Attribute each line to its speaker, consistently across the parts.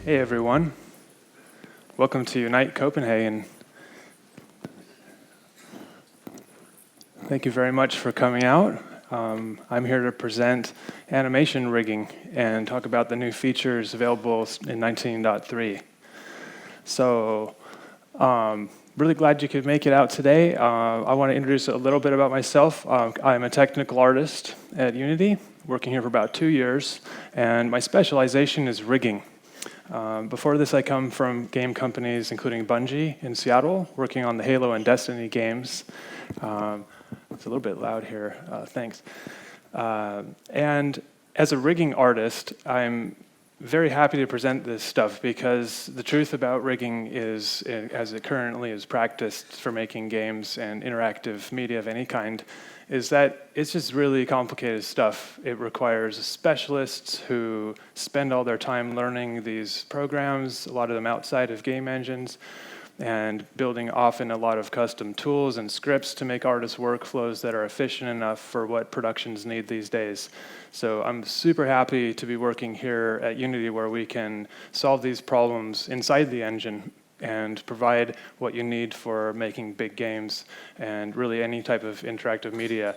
Speaker 1: Hey everyone, welcome to Unite Copenhagen. Thank you very much for coming out. I'm here to present animation rigging and talk about the new features available in 19.3. So, really glad you could make it out today. I want to introduce a little bit about myself. I'm a technical artist at Unity, working here for about 2 years, and my specialization is rigging. Before this, I come from game companies, including Bungie in Seattle, working on the Halo and Destiny games. It's a little bit loud here, thanks. And as a rigging artist, I'm very happy to present this stuff because the truth about rigging is, as it currently is practiced for making games and interactive media of any kind, is that it's just really complicated stuff. It requires specialists who spend all their time learning these programs, a lot of them outside of game engines, and building often a lot of custom tools and scripts to make artist workflows that are efficient enough for what productions need these days. So I'm super happy to be working here at Unity where we can solve these problems inside the engine and provide what you need for making big games and really any type of interactive media.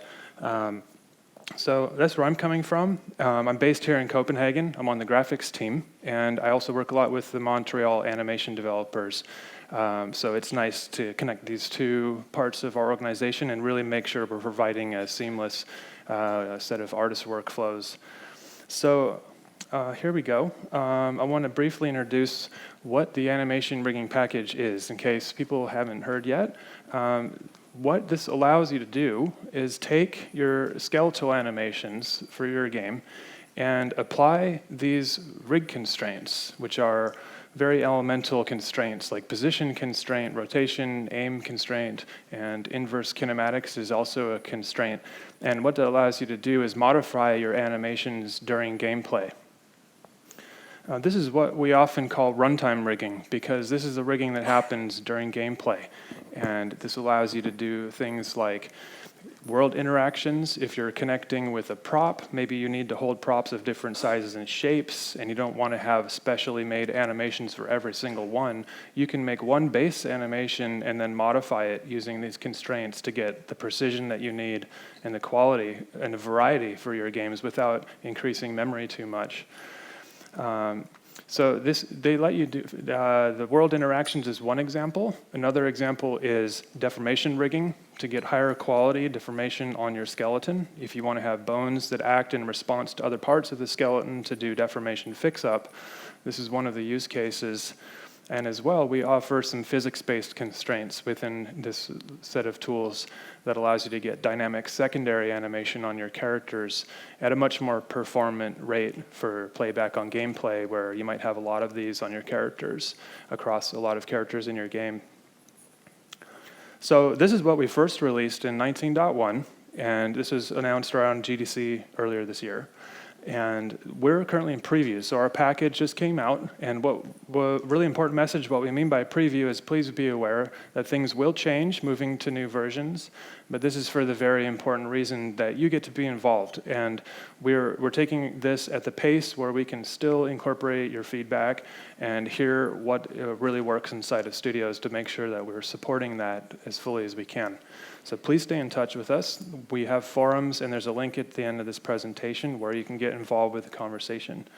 Speaker 1: So that's where I'm coming from. I'm based here in Copenhagen. I'm on the graphics team, and I also work a lot with the Montreal animation developers. So it's nice to connect these two parts of our organization and really make sure we're providing a seamless set of artist workflows. So here we go. I want to briefly introduce what the animation rigging package is, in case people haven't heard yet. What this allows you to do is take your skeletal animations for your game and apply these rig constraints, which are very elemental constraints like position constraint, rotation, aim constraint, and inverse kinematics is also a constraint. And what that allows you to do is modify your animations during gameplay. This is what we often call runtime rigging, because this is the rigging that happens during gameplay. And this allows you to do things like world interactions. If you're connecting with a prop, maybe you need to hold props of different sizes and shapes, and you don't want to have specially made animations for every single one. You can make one base animation and then modify it using these constraints to get the precision that you need and the quality and the variety for your games without increasing memory too much. So they let you do, the world interactions is one example. Another example is deformation rigging to get higher quality deformation on your skeleton. If you want to have bones that act in response to other parts of the skeleton to do deformation fix-up, this is one of the use cases. And as well, we offer some physics-based constraints within this set of tools that allows you to get dynamic secondary animation on your characters at a much more performant rate for playback on gameplay, where you might have a lot of these on your characters across a lot of characters in your game. So this is what we first released in 19.1, and this was announced around GDC earlier this year. And we're currently in preview, so our package just came out, and what really important message, what we mean by preview is please be aware that things will change moving to new versions, but this is for the very important reason that you get to be involved, and we're taking this at the pace where we can still incorporate your feedback and hear what really works inside of studios to make sure that we're supporting that as fully as we can. So please stay in touch with us. We have forums, and there's a link at the end of this presentation where you can get involved with the conversation.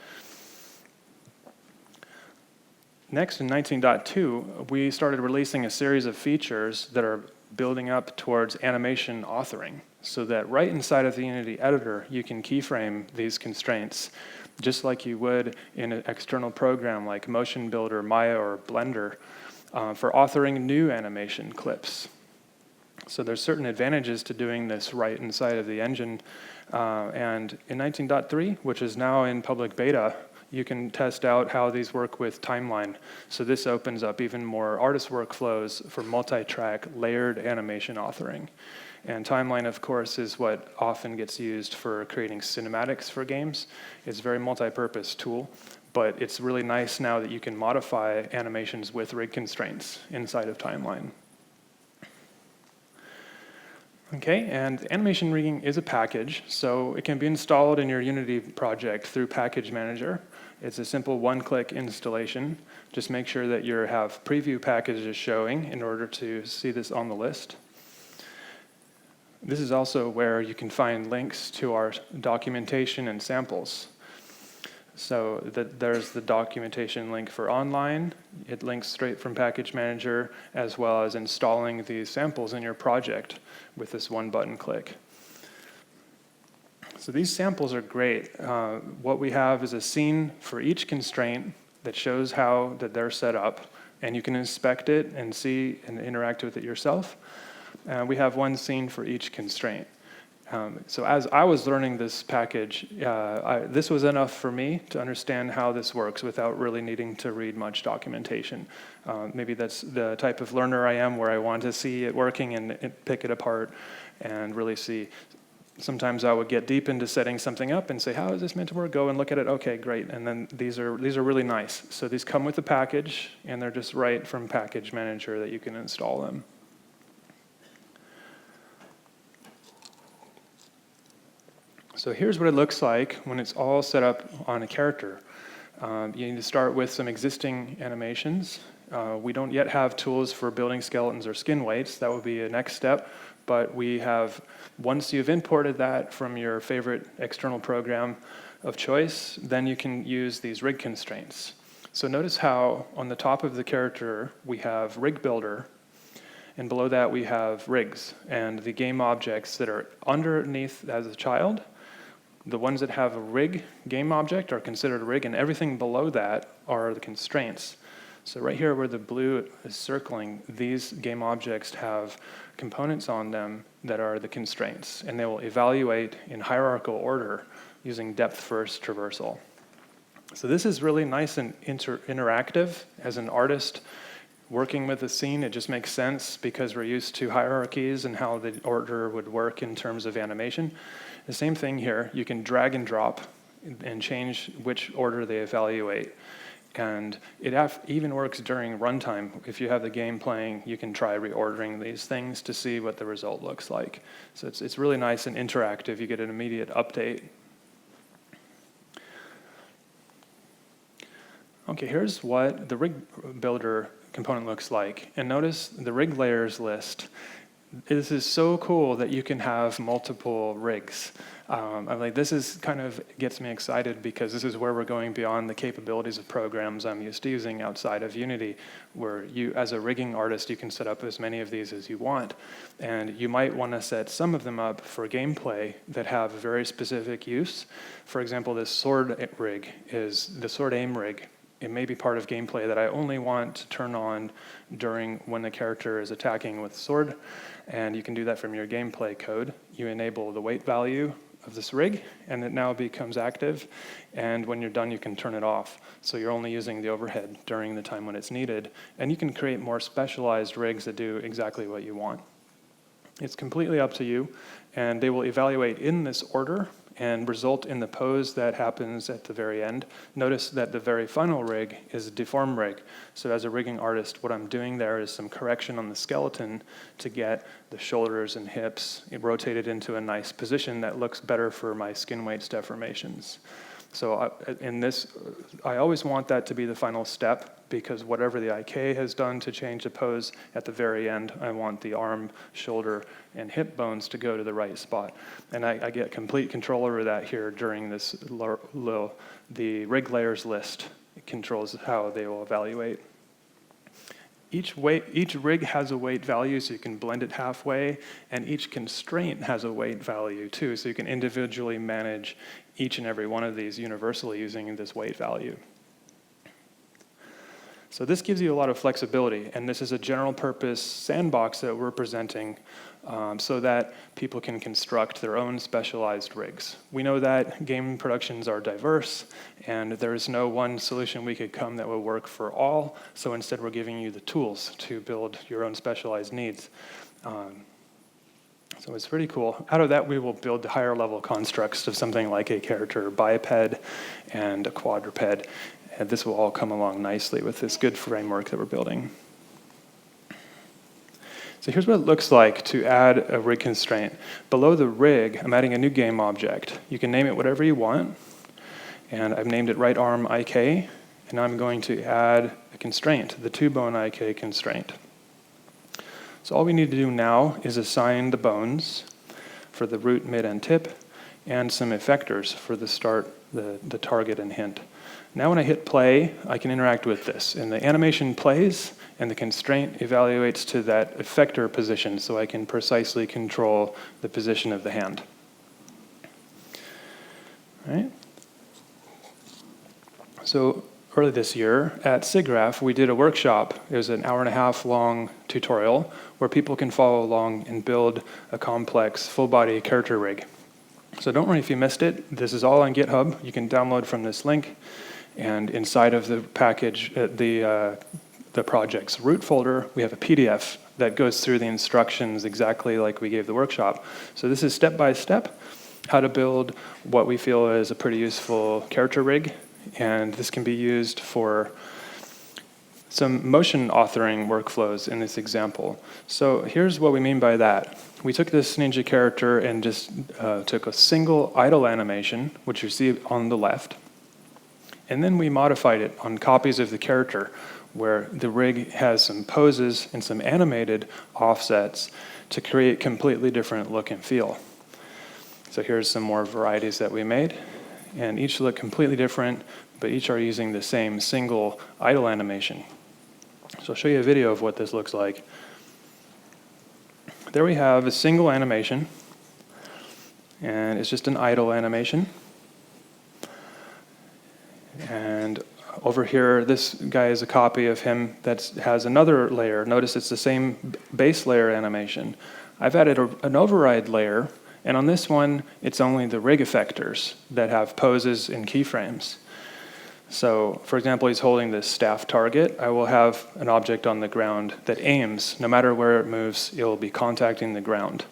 Speaker 1: Next, in 19.2, we started releasing a series of features that are building up towards animation authoring, so that right inside of the Unity editor, you can keyframe these constraints, just like you would in an external program like Motion Builder, Maya, or Blender, for authoring new animation clips. So there's certain advantages to doing this right inside of the engine. And in 19.3, which is now in public beta, you can test out how these work with timeline. So this opens up even more artist workflows for multi-track layered animation authoring. And timeline, of course, is what often gets used for creating cinematics for games. It's a very multi-purpose tool, but it's really nice now that you can modify animations with rig constraints inside of timeline. Okay, and animation rigging is a package, so it can be installed in your Unity project through Package Manager. It's a simple one-click installation. Just make sure that you have preview packages showing in order to see this on the list. This is also where you can find links to our documentation and samples. So there's the documentation link for online. It links straight from Package Manager, as well as installing these samples in your project with this one button click. So these samples are great. What we have is a scene for each constraint that shows how that they're set up, and you can inspect it and see and interact with it yourself. We have one scene for each constraint. So as I was learning this package, this was enough for me to understand how this works without really needing to read much documentation. Maybe that's the type of learner I am, where I want to see it working and pick it apart and really see. Sometimes I would get deep into setting something up and say, how is this meant to work? Go and look at it. Okay, great. And then these are really nice. So these come with the package, and they're just right from Package Manager that you can install them. So here's what it looks like when it's all set up on a character. You need to start with some existing animations. We don't yet have tools for building skeletons or skin weights. That would be a next step. But we have, once you've imported that from your favorite external program of choice, then you can use these rig constraints. So notice how on the top of the character we have rig builder, and below that we have rigs. And the game objects that are underneath as a child, the ones that have a rig game object are considered a rig, and everything below that are the constraints. So right here where the blue is circling, these game objects have components on them that are the constraints, and they will evaluate in hierarchical order using depth-first traversal. So this is really nice and interactive. As an artist working with a scene, it just makes sense because we're used to hierarchies and how the order would work in terms of animation. The same thing here. You can drag and drop and change which order they evaluate. And it even works during runtime. If you have the game playing, you can try reordering these things to see what the result looks like. So it's really nice and interactive. You get an immediate update. Okay, here's what the rig builder component looks like. And notice the rig layers list. This is so cool that you can have multiple rigs. I'm like, this is kind of gets me excited because this is where we're going beyond the capabilities of programs I'm used to using outside of Unity, where you, as a rigging artist, you can set up as many of these as you want. And you might want to set some of them up for gameplay that have a very specific use. For example, this sword rig is the sword aim rig. It may be part of gameplay that I only want to turn on during when the character is attacking with sword, and you can do that from your gameplay code. You enable the weight value of this rig, and it now becomes active, and when you're done, you can turn it off. So you're only using the overhead during the time when it's needed, and you can create more specialized rigs that do exactly what you want. It's completely up to you, and they will evaluate in this order and result in the pose that happens at the very end. Notice that the very final rig is a deform rig. So as a rigging artist, what I'm doing there is some correction on the skeleton to get the shoulders and hips rotated into a nice position that looks better for my skin weights deformations. So in this, I always want that to be the final step, because whatever the IK has done to change the pose at the very end, I want the arm, shoulder, and hip bones to go to the right spot. And I get complete control over that here during this the rig layers list. It controls how they will evaluate. Each rig has a weight value, so you can blend it halfway, and each constraint has a weight value too, so you can individually manage each and every one of these universally using this weight value. So this gives you a lot of flexibility, and this is a general purpose sandbox that we're presenting so that people can construct their own specialized rigs. We know that game productions are diverse, and there's no one solution we could come that will work for all, so instead we're giving you the tools to build your own specialized needs. So it's pretty cool. Out of that, we will build the higher level constructs of something like a character biped and a quadruped. And this will all come along nicely with this good framework that we're building. So here's what it looks like to add a rig constraint. Below the rig, I'm adding a new game object. You can name it whatever you want. And I've named it right arm IK, and I'm going to add a constraint, the 2-bone IK constraint. So all we need to do now is assign the bones for the root, mid, and tip, and some effectors for the start, the target, and hint. Now when I hit play, I can interact with this. And the animation plays, and the constraint evaluates to that effector position, so I can precisely control the position of the hand. All right? So early this year at SIGGRAPH, we did a workshop. It was an 1.5-hour long tutorial where people can follow along and build a complex full-body character rig. So don't worry if you missed it. This is all on GitHub. You can download from this link. And inside of the package, the project's root folder, we have a PDF that goes through the instructions exactly like we gave the workshop. So this is step-by-step how to build what we feel is a pretty useful character rig. And this can be used for some motion authoring workflows in this example. So here's what we mean by that. We took this ninja character and just took a single idle animation, which you see on the left, and then we modified it on copies of the character where the rig has some poses and some animated offsets to create completely different look and feel. So here's some more varieties that we made, and each look completely different, but each are using the same single idle animation. So I'll show you a video of what this looks like. There we have a single animation, and it's just an idle animation. And over here, this guy is a copy of him that has another layer. Notice it's the same base layer animation. I've added an override layer, and on this one, it's only the rig effectors that have poses and keyframes. So, for example, he's holding this staff target. I will have an object on the ground that aims. No matter where it moves, it will be contacting the ground.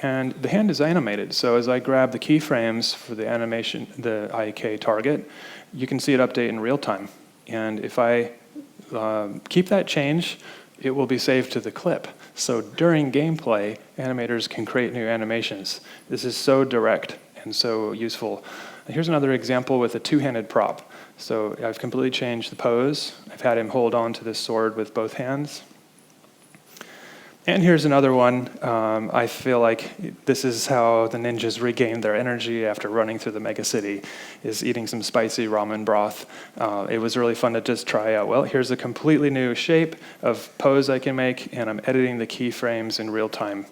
Speaker 1: And the hand is animated. So as I grab the keyframes for the animation, the IK target, you can see it update in real time. And if I keep that change, it will be saved to the clip. So during gameplay, animators can create new animations. This is so direct and so useful. Here's another example with a two-handed prop. So I've completely changed the pose. I've had him hold on to this sword with both hands. And here's another one. I feel like this is how the ninjas regained their energy after running through the megacity, is eating some spicy ramen broth. It was really fun to just try out. Well, here's a completely new shape of pose I can make, and I'm editing the keyframes in real time.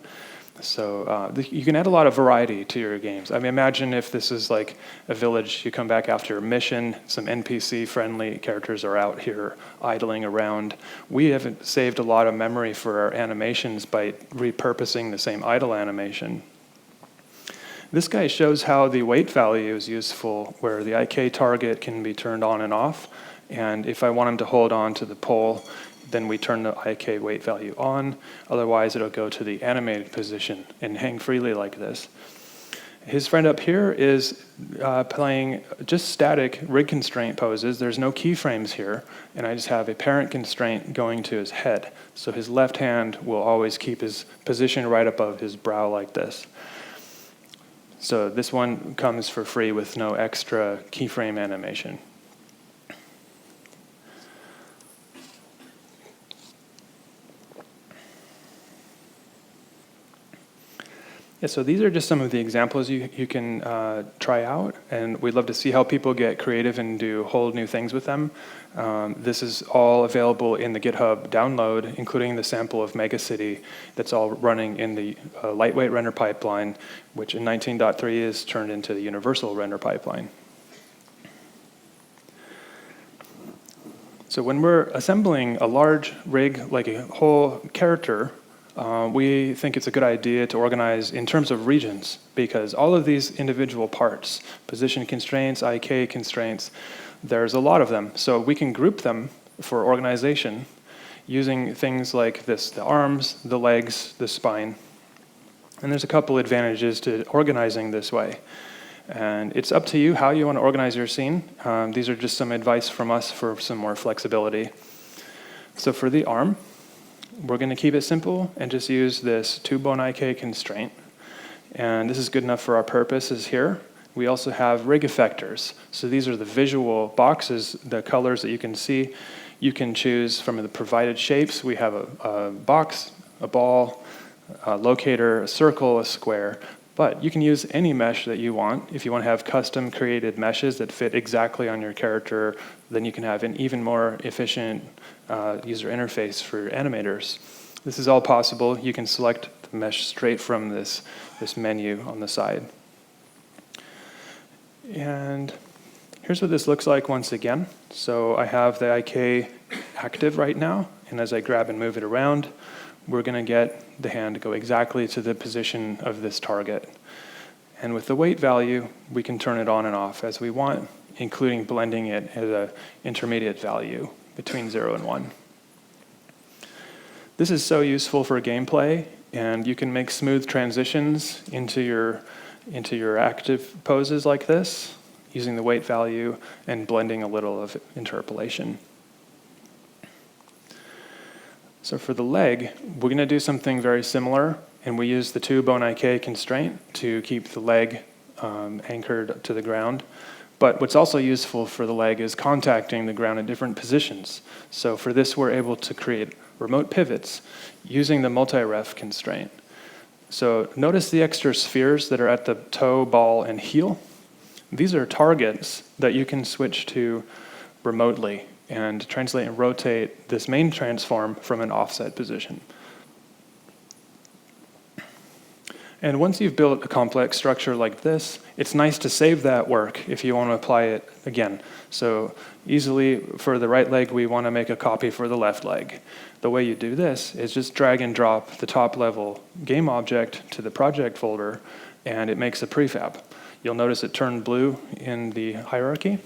Speaker 1: So you can add a lot of variety to your games. I mean, imagine if this is like a village, you come back after a mission, some NPC-friendly characters are out here idling around. We have saved a lot of memory for our animations by repurposing the same idle animation. This guy shows how the weight value is useful, where the IK target can be turned on and off. And if I want him to hold on to the pole, then we turn the IK weight value on. Otherwise, it'll go to the animated position and hang freely like this. His friend up here is playing just static rig constraint poses. There's no keyframes here, and I just have a parent constraint going to his head. So his left hand will always keep his position right above his brow like this. So this one comes for free with no extra keyframe animation. Yeah, so these are just some of the examples you can try out, and we'd love to see how people get creative and do whole new things with them. This is all available in the GitHub download, including the sample of Megacity that's all running in the lightweight render pipeline, which in 19.3 is turned into the universal render pipeline. So when we're assembling a large rig, like a whole character, we think it's a good idea to organize in terms of regions, because all of these individual parts, position constraints, IK constraints, there's a lot of them. So we can group them for organization using things like this, the arms, the legs, the spine. And there's a couple advantages to organizing this way. And it's up to you how you want to organize your scene. These are just some advice from us for some more flexibility. So for the arm, we're going to keep it simple and just use this 2-bone IK constraint. And this is good enough for our purposes here. we also have rig effectors. So these are the visual boxes, the colors that you can see. You can choose from the provided shapes. We have a box, a ball, a locator, a circle, a square. But you can use any mesh that you want. If you want to have custom created meshes that fit exactly on your character, then you can have an even more efficient user interface for animators. This is all possible. You can select the mesh straight from this menu on the side. And here's what this looks like once again. So I have the IK active right now, and as I grab and move it around, we're going to get the hand to go exactly to the position of this target. And with the weight value, we can turn it on and off as we want, including blending it at an intermediate value between 0 and 1. This is so useful for gameplay, and you can make smooth transitions into your active poses like this, using the weight value and blending a little of interpolation. So for the leg, we're going to do something very similar, and we use the 2-bone-IK constraint to keep the leg anchored to the ground. But what's also useful for the leg is contacting the ground in different positions. So for this, we're able to create remote pivots using the multi-ref constraint. So notice the extra spheres that are at the toe, ball, and heel. These are targets that you can switch to remotely and translate and rotate this main transform from an offset position. And once you've built a complex structure like this, it's nice to save that work if you want to apply it again. So easily, for the right leg, we want to make a copy for the left leg. The way you do this is just drag and drop the top level game object to the project folder, and it makes a prefab. You'll notice it turned blue in the hierarchy,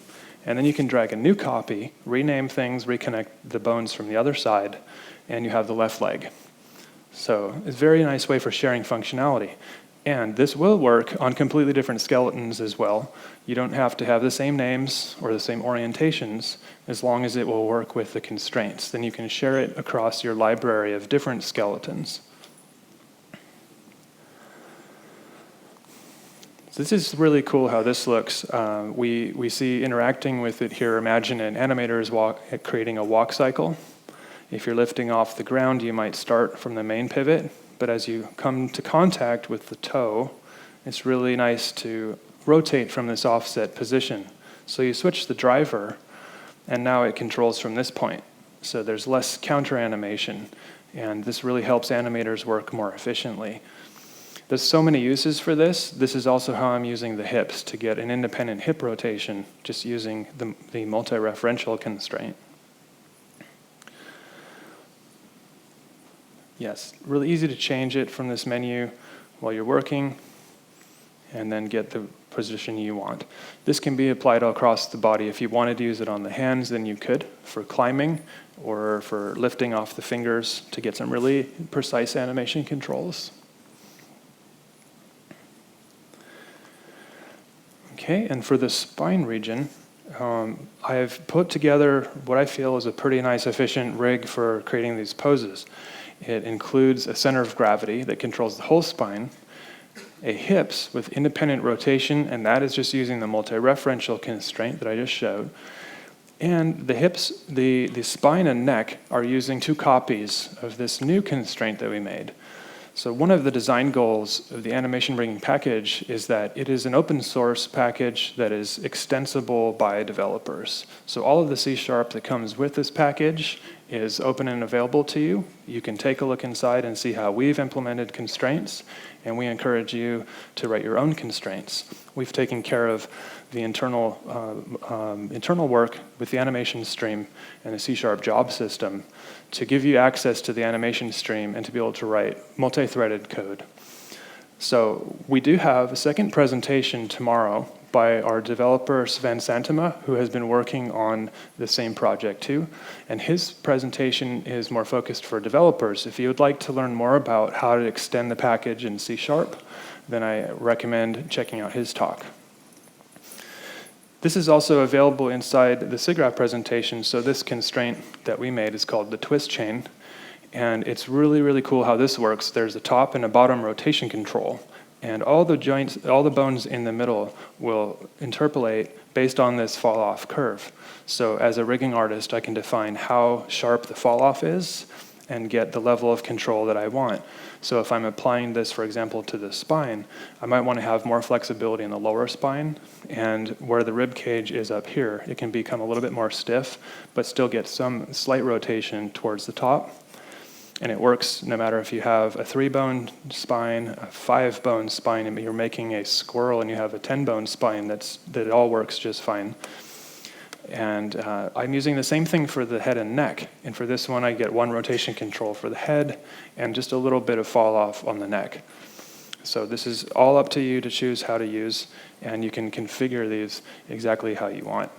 Speaker 1: and then you can drag a new copy, rename things, reconnect the bones from the other side, and you have the left leg. So it's a very nice way for sharing functionality. And this will work on completely different skeletons as well. You don't have to have the same names or the same orientations as long as it will work with the constraints. Then you can share it across your library of different skeletons. So this is really cool how this looks. We see interacting with it here. Imagine an animator is creating a walk cycle. If you're lifting off the ground, you might start from the main pivot, but as you come to contact with the toe, it's really nice to rotate from this offset position. So you switch the driver, and now it controls from this point. So there's less counter animation, and this really helps animators work more efficiently. There's so many uses for this. This is also how I'm using the hips to get an independent hip rotation, just using the multi-referential constraint. Yes, really easy to change it from this menu while you're working and then get the position you want. This can be applied across the body. If you wanted to use it on the hands, then you could for climbing or for lifting off the fingers to get some really precise animation controls. Okay, and for the spine region, I have put together what I feel is a pretty nice, efficient rig for creating these poses. It includes a center of gravity that controls the whole spine, a hips with independent rotation, and that is just using the multi-referential constraint that I just showed. And the hips, the spine and neck are using 2 copies of this new constraint that we made. So one of the design goals of the animation rigging package is that it is an open source package that is extensible by developers. So all of the C# that comes with this package is open and available to you. You can take a look inside and see how we've implemented constraints, and we encourage you to write your own constraints. We've taken care of the internal work with the animation stream and the C# job system to give you access to the animation stream and to be able to write multi-threaded code. So we do have a second presentation tomorrow by our developer Sven Santama, who has been working on the same project too. And his presentation is more focused for developers. If you would like to learn more about how to extend the package in C#, then I recommend checking out his talk. This is also available inside the SIGGRAPH presentation. So this constraint that we made is called the twist chain. And it's really, really cool how this works. There's a top and a bottom rotation control. And all the joints, all the bones in the middle will interpolate based on this fall-off curve. So as a rigging artist, I can define how sharp the fall-off is and get the level of control that I want. So if I'm applying this, for example, to the spine, I might want to have more flexibility in the lower spine, and where the rib cage is up here, it can become a little bit more stiff, but still get some slight rotation towards the top. And it works no matter if you have a 3-bone spine, a 5-bone spine, and you're making a squirrel and you have a 10-bone spine, that it all works just fine. And I'm using the same thing for the head and neck. And for this one, I get 1 rotation control for the head and just a little bit of fall off on the neck. So this is all up to you to choose how to use, and you can configure these exactly how you want.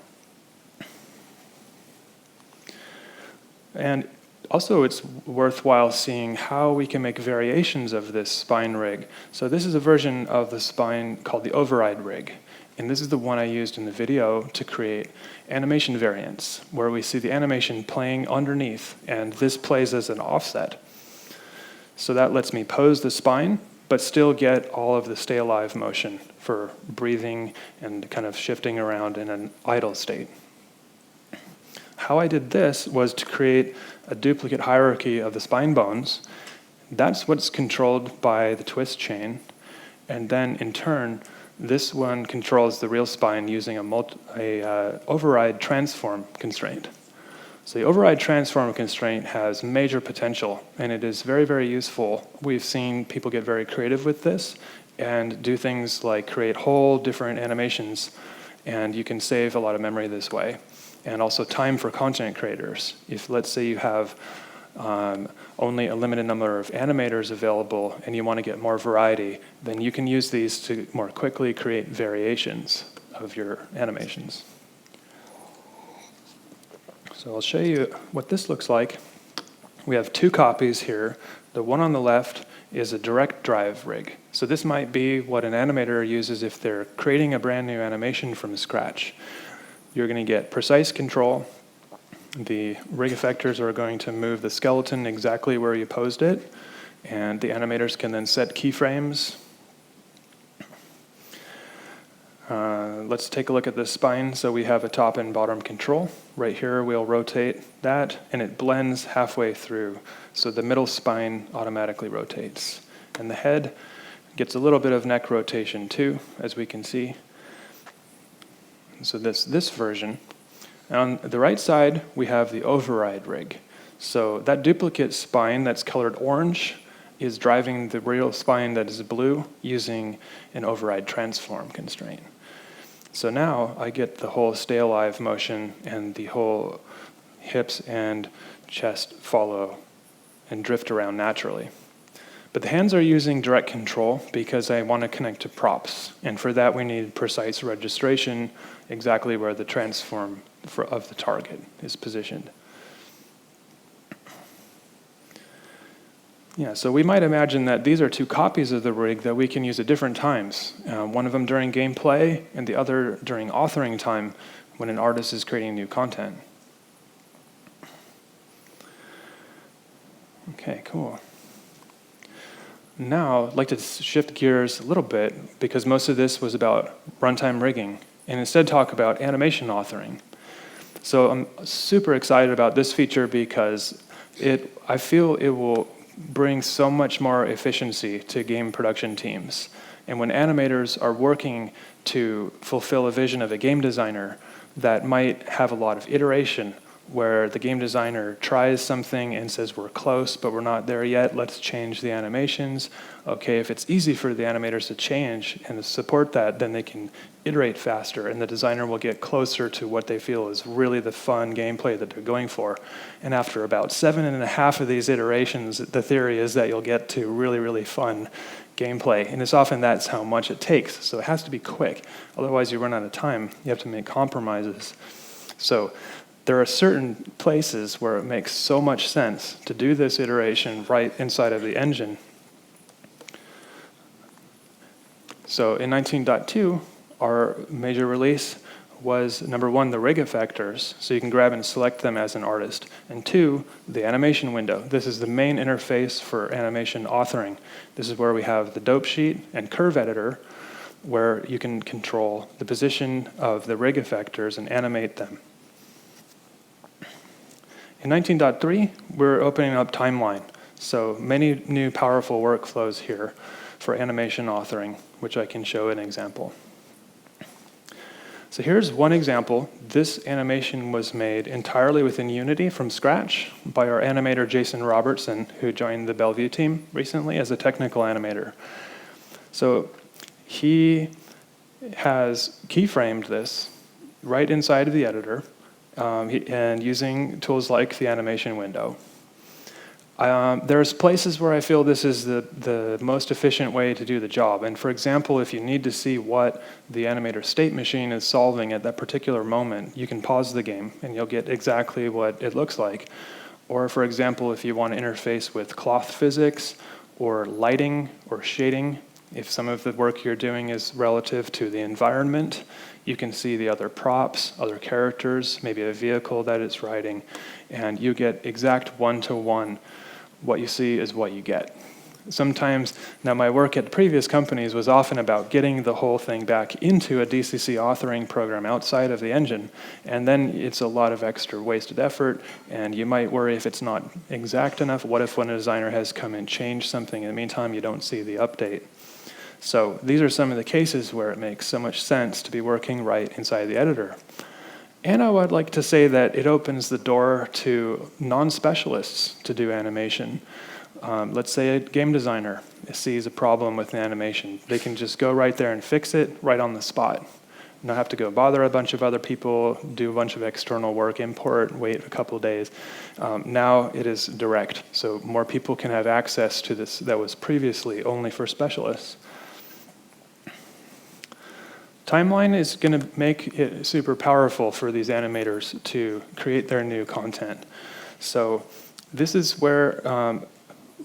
Speaker 1: And also, it's worthwhile seeing how we can make variations of this spine rig. So this is a version of the spine called the override rig. And this is the one I used in the video to create animation variants, where we see the animation playing underneath, and this plays as an offset. So that lets me pose the spine, but still get all of the stay alive motion for breathing and kind of shifting around in an idle state. How I did this was to create a duplicate hierarchy of the spine bones. That's what's controlled by the twist chain. And then in turn, this one controls the real spine using a override transform constraint. So the override transform constraint has major potential, and it is very, very useful. We've seen people get very creative with this and do things like create whole different animations, and you can save a lot of memory this way. And also time for content creators. If, let's say, you have only a limited number of animators available and you want to get more variety, then you can use these to more quickly create variations of your animations. So I'll show you what this looks like. We have 2 copies here. The one on the left is a direct drive rig. So this might be what an animator uses if they're creating a brand new animation from scratch. You're going to get precise control. The rig effectors are going to move the skeleton exactly where you posed it, and the animators can then set keyframes. Let's take a look at the spine. So we have a top and bottom control. Right here, we'll rotate that, and it blends halfway through. So the middle spine automatically rotates. And the head gets a little bit of neck rotation too, as we can see. So this version. On the right side, we have the override rig. So that duplicate spine that's colored orange is driving the real spine that is blue using an override transform constraint. So now I get the whole stay alive motion, and the whole hips and chest follow and drift around naturally. But the hands are using direct control because I want to connect to props. And for that, we need precise registration exactly where the transform of the target is positioned. Yeah, so we might imagine that these are 2 copies of the rig that we can use at different times. One of them during gameplay and the other during authoring time when an artist is creating new content. Okay, cool. Now, I'd like to shift gears a little bit because most of this was about runtime rigging, and instead talk about animation authoring. So I'm super excited about this feature because I feel it will bring so much more efficiency to game production teams. And when animators are working to fulfill a vision of a game designer that might have a lot of iteration, where the game designer tries something and says, we're close, but we're not there yet, let's change the animations. Okay, if it's easy for the animators to change and support that, then they can iterate faster, and the designer will get closer to what they feel is really the fun gameplay that they're going for. And after about 7.5 of these iterations, the theory is that you'll get to really, really fun gameplay. And it's often that's how much it takes. So it has to be quick. Otherwise, you run out of time. You have to make compromises. So there are certain places where it makes so much sense to do this iteration right inside of the engine. So in 19.2, our major release, was, number one, the rig effectors, so you can grab and select them as an artist, and two, the animation window. This is the main interface for animation authoring. This is where we have the dope sheet and curve editor, where you can control the position of the rig effectors and animate them. In 19.3, we're opening up timeline, so many new powerful workflows here for animation authoring, which I can show an example. So here's one example. This animation was made entirely within Unity from scratch by our animator Jason Robertson, who joined the Bellevue team recently as a technical animator. So he has keyframed this right inside of the editor and using tools like the animation window. There's places where I feel this is the most efficient way to do the job. And for example, if you need to see what the animator state machine is solving at that particular moment, you can pause the game and you'll get exactly what it looks like. Or for example, if you want to interface with cloth physics or lighting or shading, if some of the work you're doing is relative to the environment, you can see the other props, other characters, maybe a vehicle that it's riding, and you get exact one-to-one. What you see is what you get. Sometimes, now my work at previous companies was often about getting the whole thing back into a DCC authoring program outside of the engine, and then it's a lot of extra wasted effort, and you might worry if it's not exact enough. What if when a designer has come and changed something in the meantime, you don't see the update? So these are some of the cases where it makes so much sense to be working right inside the editor. And I would like to say that it opens the door to non-specialists to do animation. Let's say a game designer sees a problem with an animation. They can just go right there and fix it right on the spot. Not have to go bother a bunch of other people, do a bunch of external work, import, wait a couple of days. Now it is direct, so more people can have access to this that was previously only for specialists. Timeline is going to make it super powerful for these animators to create their new content. So this is where,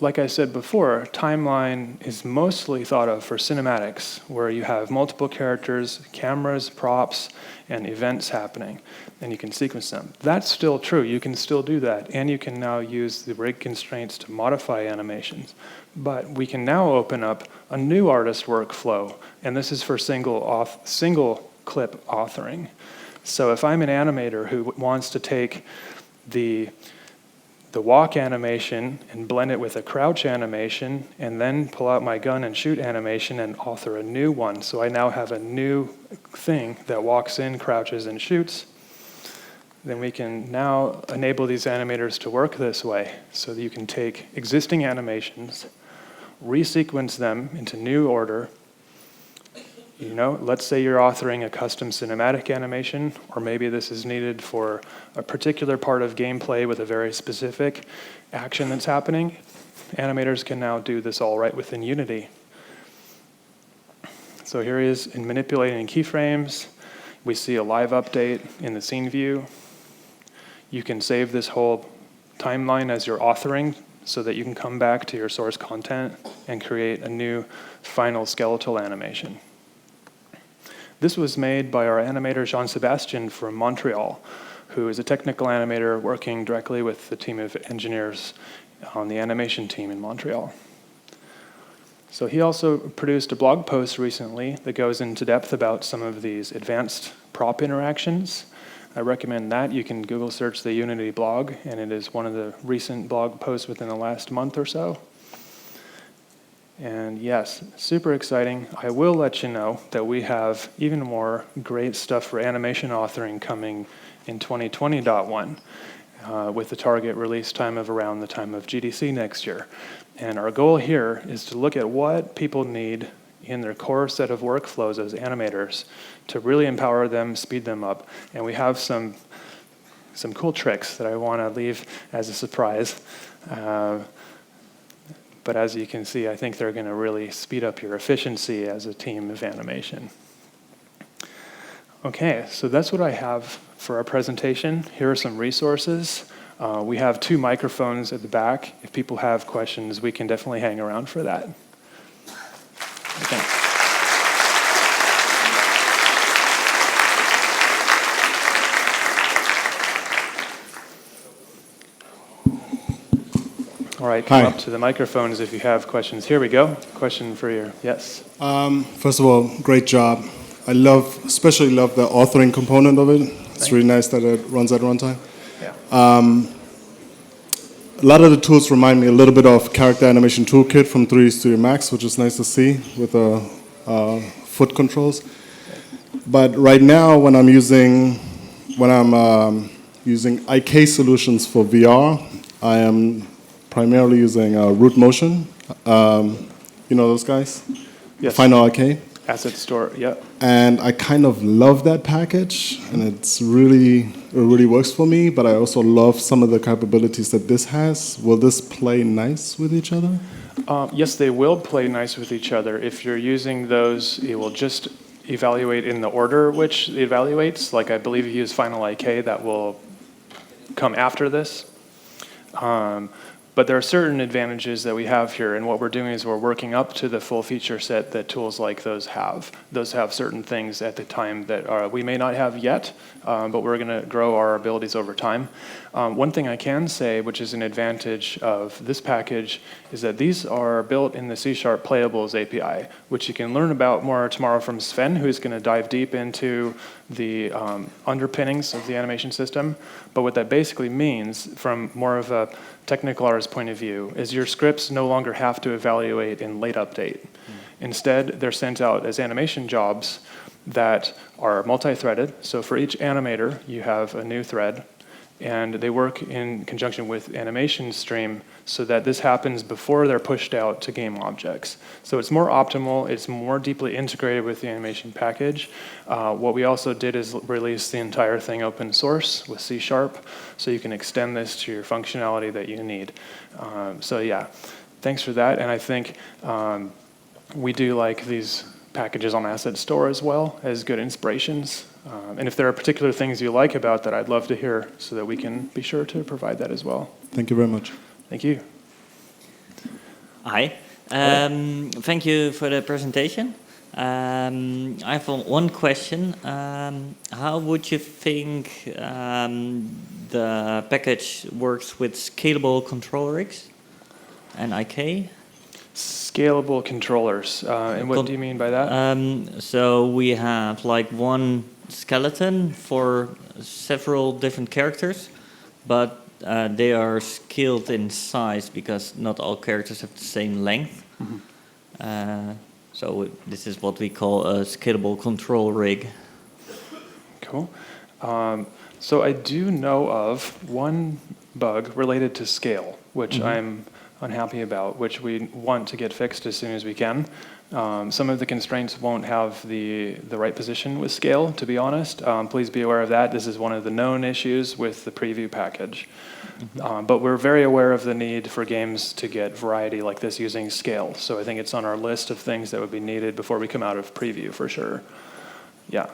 Speaker 1: like I said before, timeline is mostly thought of for cinematics, where you have multiple characters, cameras, props, and events happening, and you can sequence them. That's still true. You can still do that, and you can now use the rig constraints to modify animations. But we can now open up a new artist workflow, and this is for single clip authoring. So if I'm an animator who wants to take the walk animation and blend it with a crouch animation, and then pull out my gun and shoot animation and author a new one, so I now have a new thing that walks in, crouches, and shoots, then we can now enable these animators to work this way, so that you can take existing animations, resequence them into new order. You know, let's say you're authoring a custom cinematic animation, or maybe this is needed for a particular part of gameplay with a very specific action that's happening. Animators can now do this all right within Unity. So here he is in manipulating keyframes. We see a live update in the scene view. You can save this whole timeline as you're authoring, so that you can come back to your source content and create a new final skeletal animation. This was made by our animator Jean-Sébastien from Montreal, who is a technical animator working directly with the team of engineers on the animation team in Montreal. So he also produced a blog post recently that goes into depth about some of these advanced prop interactions. I recommend that. You can Google search the Unity blog, and it is one of the recent blog posts within the last month or so. And yes, super exciting. I will let you know that we have even more great stuff for animation authoring coming in 2020.1 with the target release time of around the time of GDC next year. And our goal here is to look at what people need in their core set of workflows as animators to really empower them, speed them up. And we have some cool tricks that I want to leave as a surprise. But as you can see, I think they're going to really speed up your efficiency as a team of animation. Okay, so that's what I have for our presentation. Here are some resources. We have 2 microphones at the back. If people have questions, we can definitely hang around for that. Thanks. All right,
Speaker 2: Hi.
Speaker 1: come up to the microphones if you have questions. Here we go. Question for you. Yes.
Speaker 2: First of all, great job. I especially love the authoring component of it. It's really nice that it runs at runtime.
Speaker 1: Yeah.
Speaker 2: A lot of the tools remind me a little bit of Character Animation Toolkit from 3D Studio Max, which is nice to see with the foot controls. But right now, when I'm using IK solutions for VR, I am primarily using Root Motion. You know those guys?
Speaker 1: Yes.
Speaker 2: Final IK.
Speaker 1: Asset store, yeah.
Speaker 2: And I kind of love that package, and it really works for me, but I also love some of the capabilities that this has. Will this play nice with each other?
Speaker 1: Yes, they will play nice with each other. If you're using those, it will just evaluate in the order which it evaluates. Like I believe if you use Final IK, that will come after this. But there are certain advantages that we have here, and what we're doing is we're working up to the full feature set that tools like those have. Those have certain things at the time that we may not have yet, but we're going to grow our abilities over time. One thing I can say, which is an advantage of this package, is that these are built in the C# Playables API, which you can learn about more tomorrow from Sven, who's going to dive deep into the underpinnings of the animation system. But what that basically means, from more of a technical artist point of view, is your scripts no longer have to evaluate in late update. Instead, they're sent out as animation jobs that are multi-threaded. So for each animator, you have a new thread, and they work in conjunction with animation stream so that this happens before they're pushed out to game objects. So it's more optimal, it's more deeply integrated with the animation package. What we also did is release the entire thing open source with C#, so you can extend this to your functionality that you need. So yeah, thanks for that, and I think we do like these packages on Asset Store as well as good inspirations. And if there are particular things you like about that, I'd love to hear so that we can be sure to provide that as well.
Speaker 2: Thank you very much.
Speaker 1: Thank you.
Speaker 3: Hi. Thank you for the presentation. I have one question. How would you think the package works with scalable control rigs and IK?
Speaker 1: Scalable controllers. And what do you mean by that?
Speaker 3: So we have like one skeleton for several different characters, but they are scaled in size because not all characters have the same length. Mm-hmm. So this is what we call a scalable control rig. Cool.
Speaker 1: So I do know of one bug related to scale, which I'm unhappy about, which we want to get fixed as soon as we can. Some of the constraints won't have the right position with scale, to be honest. Please be aware of that. This is one of the known issues with the preview package. But we're very aware of the need for games to get variety like this using scale. So I think it's on our list of things that would be needed before we come out of preview, for sure. Yeah.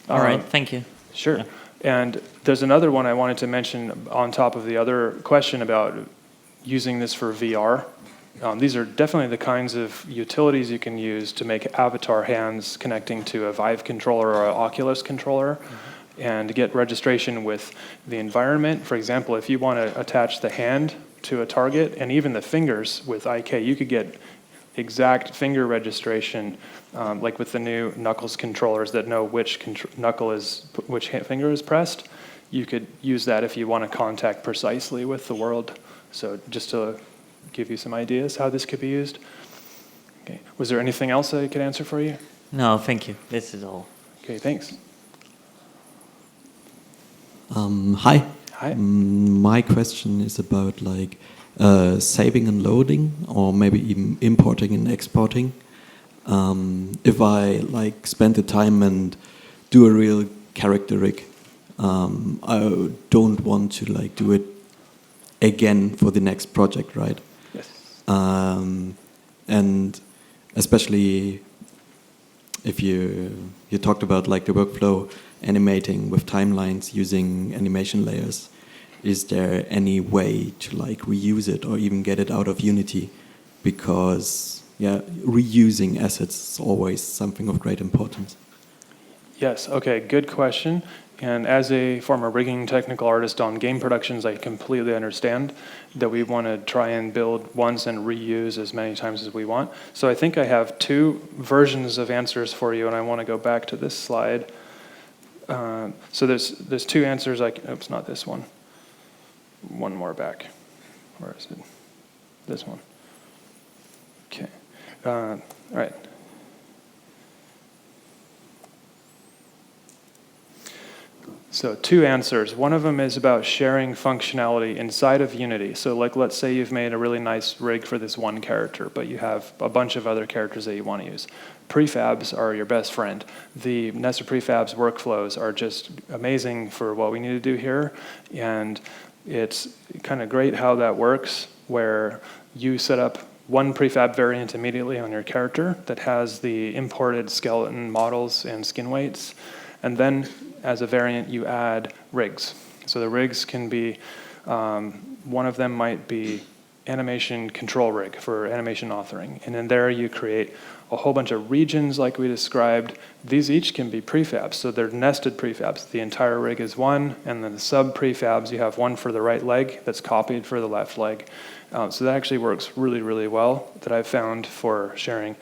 Speaker 3: All right, thank you.
Speaker 1: Sure.
Speaker 3: Yeah.
Speaker 1: And there's another one I wanted to mention on top of the other question about using this for VR. These are definitely the kinds of utilities you can use to make avatar hands connecting to a Vive controller or an Oculus controller and get registration with the environment. For example, if you want to attach the hand to a target and even the fingers with IK, you could get exact finger registration, like with the new Knuckles controllers that know which which finger is pressed. You could use that if you want to contact precisely with the world. So just to give you some ideas how this could be used. Okay. Was there anything else I could answer for you?
Speaker 3: No, thank you. This is all.
Speaker 1: Okay, thanks.
Speaker 4: Hi.
Speaker 1: Hi.
Speaker 4: My question is about like saving and loading, or maybe even importing and exporting. If I like spend the time and do a real character rig, I don't want to like do it again for the next project, right?
Speaker 1: Yes.
Speaker 4: And especially if you talked about like the workflow animating with timelines using animation layers, is there any way to like reuse it or even get it out of Unity? Because yeah, reusing assets is always something of great importance.
Speaker 1: Yes, okay, good question. And as a former rigging technical artist on game productions, I completely understand that we want to try and build once and reuse as many times as we want. So I think I have two versions of answers for you, and I want to go back to this slide. So there's two answers. Oops, not this one. One more back. Where is it? This one. Okay. All right. So two answers. One of them is about sharing functionality inside of Unity. So like, let's say you've made a really nice rig for this one character, but you have a bunch of other characters that you want to use. Prefabs are your best friend. The nested prefabs workflows are just amazing for what we need to do here. And it's kind of great how that works, where you set up one prefab variant immediately on your character that has the imported skeleton models and skin weights. And then as a variant, you add rigs. So the rigs can be, one of them might be animation control rig for animation authoring. And in there you create a whole bunch of regions like we described. These each can be prefabs, so they're nested prefabs. The entire rig is one, and then the sub prefabs, you have one for the right leg that's copied for the left leg. So that actually works really, really well, that I've found for sharing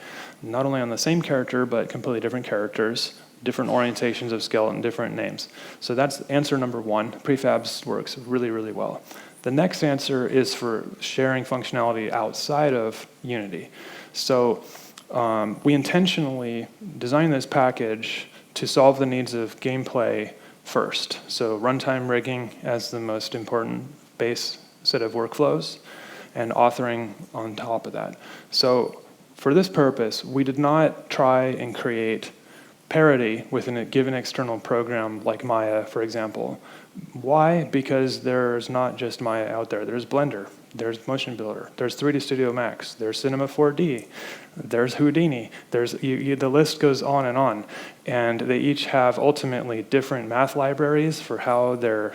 Speaker 1: not only on the same character, but completely different characters, different orientations of skeleton, different names. So that's answer number one. Prefabs works really, really well. The next answer is for sharing functionality outside of Unity. So we intentionally designed this package to solve the needs of gameplay first. So runtime rigging as the most important base set of workflows, and authoring on top of that. So for this purpose, we did not try and create parity within a given external program like Maya, for example. Why? Because there's not just Maya out there. There's Blender, there's Motion Builder, there's 3D Studio Max, there's Cinema 4D, there's Houdini, the list goes on. And they each have ultimately different math libraries for how their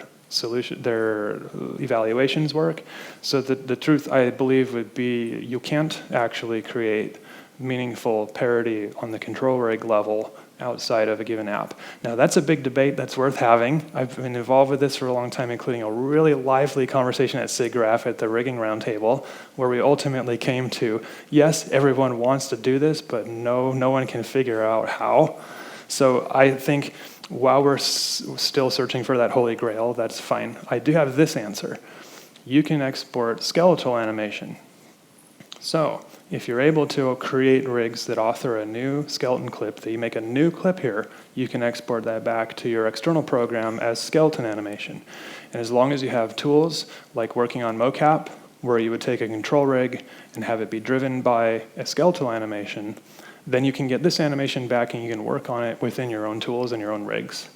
Speaker 1: evaluations work. So the truth, I believe, would be you can't actually create meaningful parity on the control rig level outside of a given app. Now that's a big debate that's worth having. I've been involved with this for a long time, including a really lively conversation at SIGGRAPH at the rigging roundtable, where we ultimately came to, yes, everyone wants to do this, but no one can figure out how. So I think while we're still searching for that holy grail, that's fine. I do have this answer. You can export skeletal animation. So if you're able to create rigs that author a new skeleton clip, that you make a new clip here, you can export that back to your external program as skeleton animation. And as long as you have tools like working on mocap, where you would take a control rig and have it be driven by a skeletal animation, then you can get this animation back and you can work on it within your own tools and your own rigs.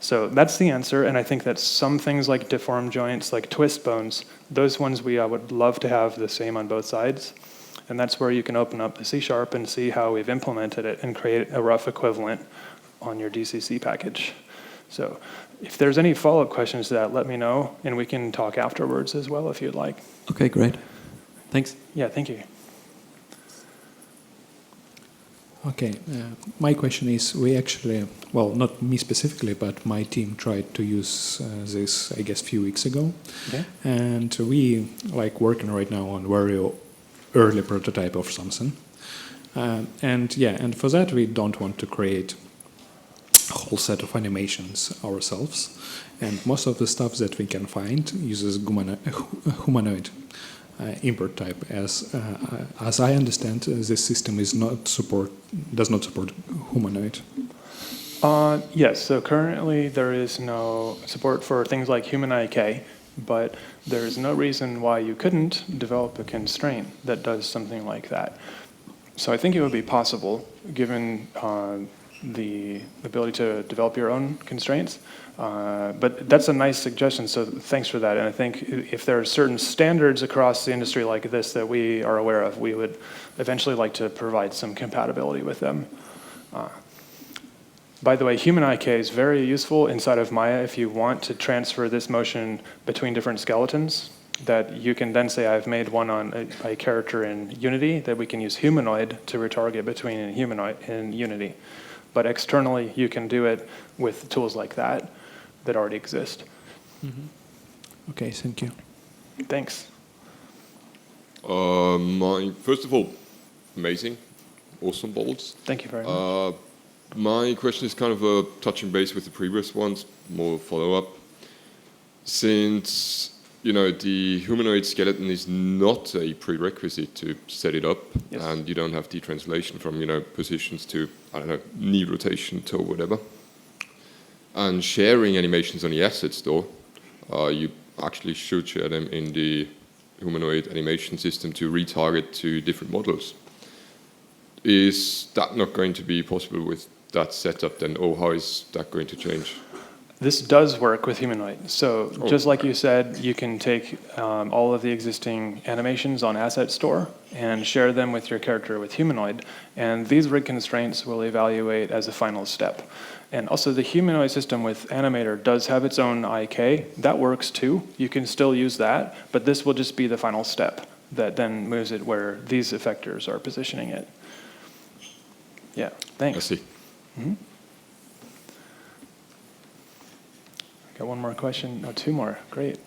Speaker 1: So that's the answer, and I think that some things like deformed joints, like twist bones, those ones we would love to have the same on both sides. And that's where you can open up the C# and see how we've implemented it and create a rough equivalent on your DCC package. So if there's any follow-up questions to that, let me know, and we can talk afterwards as well if you'd like.
Speaker 4: Okay, great. Thanks.
Speaker 1: Yeah, thank you.
Speaker 5: Okay, my question is, we actually, well, not me specifically, but my team tried to use this, I guess, a few weeks ago.
Speaker 1: Okay.
Speaker 5: And we working right now on very early prototype of something. And for that we don't want to create a whole set of animations ourselves. And most of the stuff that we can find uses humanoid import type. As I understand, this system does not support humanoid.
Speaker 1: Yes, so currently there is no support for things like human IK, but there's no reason why you couldn't develop a constraint that does something like that. So I think it would be possible, given the ability to develop your own constraints. But that's a nice suggestion, so thanks for that. And I think if there are certain standards across the industry like this that we are aware of, we would eventually like to provide some compatibility with them. By the way, human IK is very useful inside of Maya if you want to transfer this motion between different skeletons, that you can then say, I've made one on a character in Unity that we can use humanoid to retarget between humanoid and Unity. But externally, you can do it with tools like that. that already exist.
Speaker 5: Okay, thank you.
Speaker 1: Thanks.
Speaker 6: First of all, amazing, awesome bolts.
Speaker 1: Thank you very much.
Speaker 6: My question is kind of touching base with the previous ones, more follow-up. Since the humanoid skeleton is not a prerequisite to set it up,
Speaker 1: Yes.
Speaker 6: and you don't have the translation from positions to, I don't know, knee rotation, toe, whatever, and sharing animations on the asset store, you actually should share them in the humanoid animation system to retarget to different models. Is that not going to be possible with that setup then, or how is that going to change?
Speaker 1: This does work with humanoid. So just like you said, you can take all of the existing animations on Asset Store and share them with your character with humanoid, and these rig constraints will evaluate as a final step. And also the humanoid system with Animator does have its own IK. That works too. You can still use that, but this will just be the final step that then moves it where these effectors are positioning it. Yeah, thanks.
Speaker 6: I see.
Speaker 1: Got one more question. Oh, two more. Great.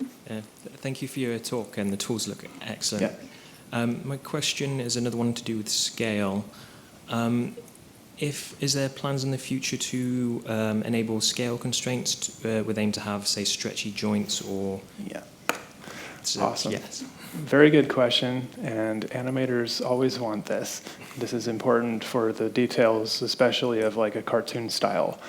Speaker 7: Thank you for your talk, and the tools look excellent.
Speaker 1: Yeah.
Speaker 7: My question is another one to do with scale. Is there plans in the future to enable scale constraints with aim to have, say, stretchy joints or?
Speaker 1: Yeah.
Speaker 7: Awesome.
Speaker 1: Yes. Very good question, and animators always want this. This is important for the details, especially of like a cartoon style.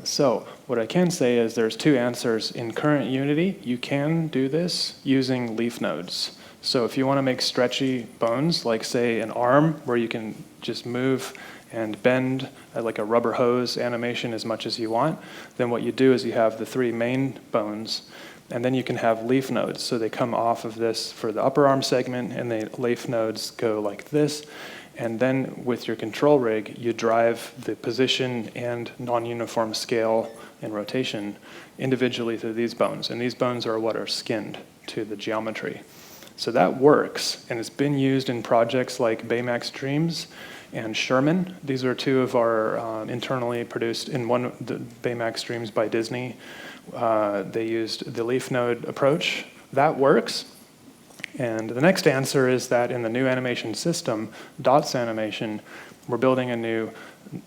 Speaker 1: So what I can say is there's two answers. In current Unity, you can do this using leaf nodes. So if you want to make stretchy bones, like say an arm where you can just move and bend like a rubber hose animation as much as you want, then what you do is you have the three main bones, and then you can have leaf nodes. So they come off of this for the upper arm segment, and the leaf nodes go like this. And then with your control rig, you drive the position and non-uniform scale and rotation individually through these bones. And these bones are what are skinned to the geometry. So that works, and it's been used in projects like Baymax Dreams and Sherman. These are two of our internally produced, in one, the Baymax Dreams by Disney. They used the leaf node approach. That works. And the next answer is that in the new animation system, DOTS animation, we're building a new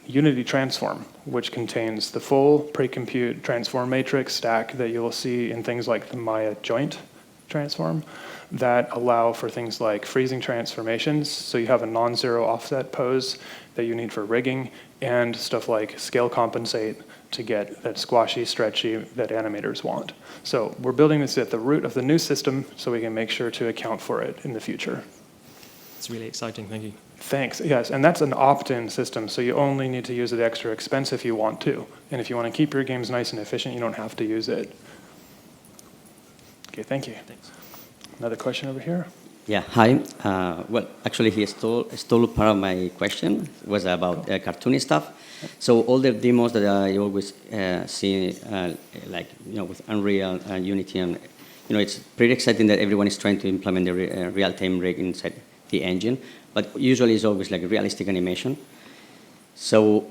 Speaker 1: Unity transform, which contains the full pre-compute transform matrix stack that you'll see in things like the Maya joint transform that allow for things like freezing transformations. So you have a non-zero offset pose that you need for rigging, and stuff like scale compensate to get that squashy, stretchy that animators want. So we're building this at the root of the new system so we can make sure to account for it in the future.
Speaker 7: It's really exciting, thank you.
Speaker 1: Thanks, yes, and that's an opt-in system, so you only need to use it at extra expense if you want to. And if you want to keep your games nice and efficient, you don't have to use it. Okay, thank you.
Speaker 7: Thanks.
Speaker 1: Another question over here?
Speaker 8: Yeah, hi. Well, actually, he stole part of my question. It was about cartoony stuff. So all the demos that I always see, like with Unreal and Unity, and it's pretty exciting that everyone is trying to implement the real-time rig inside the engine. But usually, it's always like a realistic animation. So,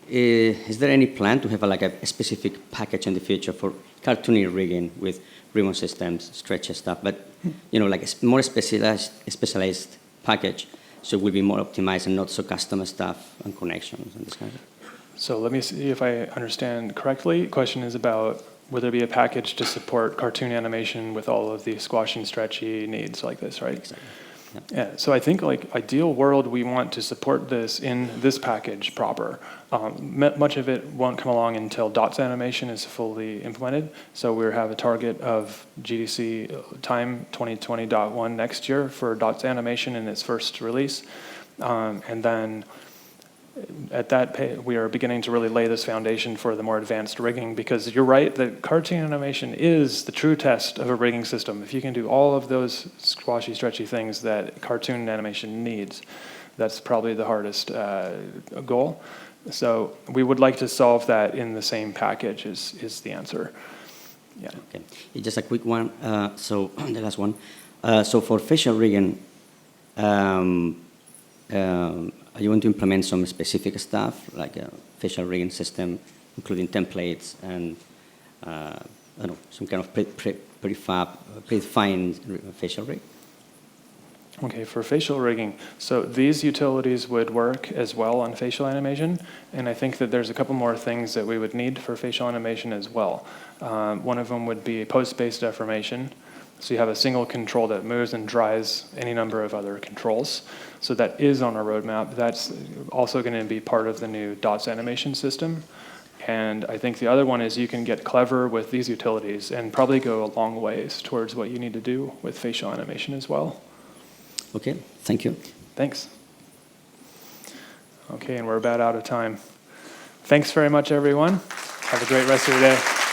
Speaker 8: is there any plan to have a specific package in the future for cartoony rigging with ribbon systems, stretch stuff, but like a more specialized package, so it will be more optimized and not so custom stuff and connections and this kind of thing?
Speaker 1: So let me see if I understand correctly. The question is about would there be a package to support cartoon animation with all of the squashing, stretchy needs like this, right?
Speaker 8: Exactly.
Speaker 1: Yeah, so I think ideal world, we want to support this in this package proper. Much of it won't come along until DOTS animation is fully implemented. So we have a target of GDC time 2020.1 next year for DOTS animation in its first release. And then at that, we are beginning to really lay this foundation for the more advanced rigging, because you're right that cartoon animation is the true test of a rigging system. If you can do all of those squashy, stretchy things that cartoon animation needs, that's probably the hardest goal. So we would like to solve that in the same package is the answer. Yeah.
Speaker 8: Okay. Just a quick one. So the last one. So for facial rigging, you want to implement some specific stuff, like a facial rigging system including templates and I don't know, some kind of prefab, predefined facial rig.
Speaker 1: Okay, for facial rigging, so these utilities would work as well on facial animation, and I think that there's a couple more things that we would need for facial animation as well. One of them would be post-based deformation. So you have a single control that moves and dries any number of other controls. So that is on our roadmap. That's also going to be part of the new dots animation system. And I think the other one is you can get clever with these utilities and probably go a long ways towards what you need to do with facial animation as well.
Speaker 8: Okay, thank you.
Speaker 1: Thanks. Okay, and we're about out of time. Thanks very much, everyone. Have a great rest of your day.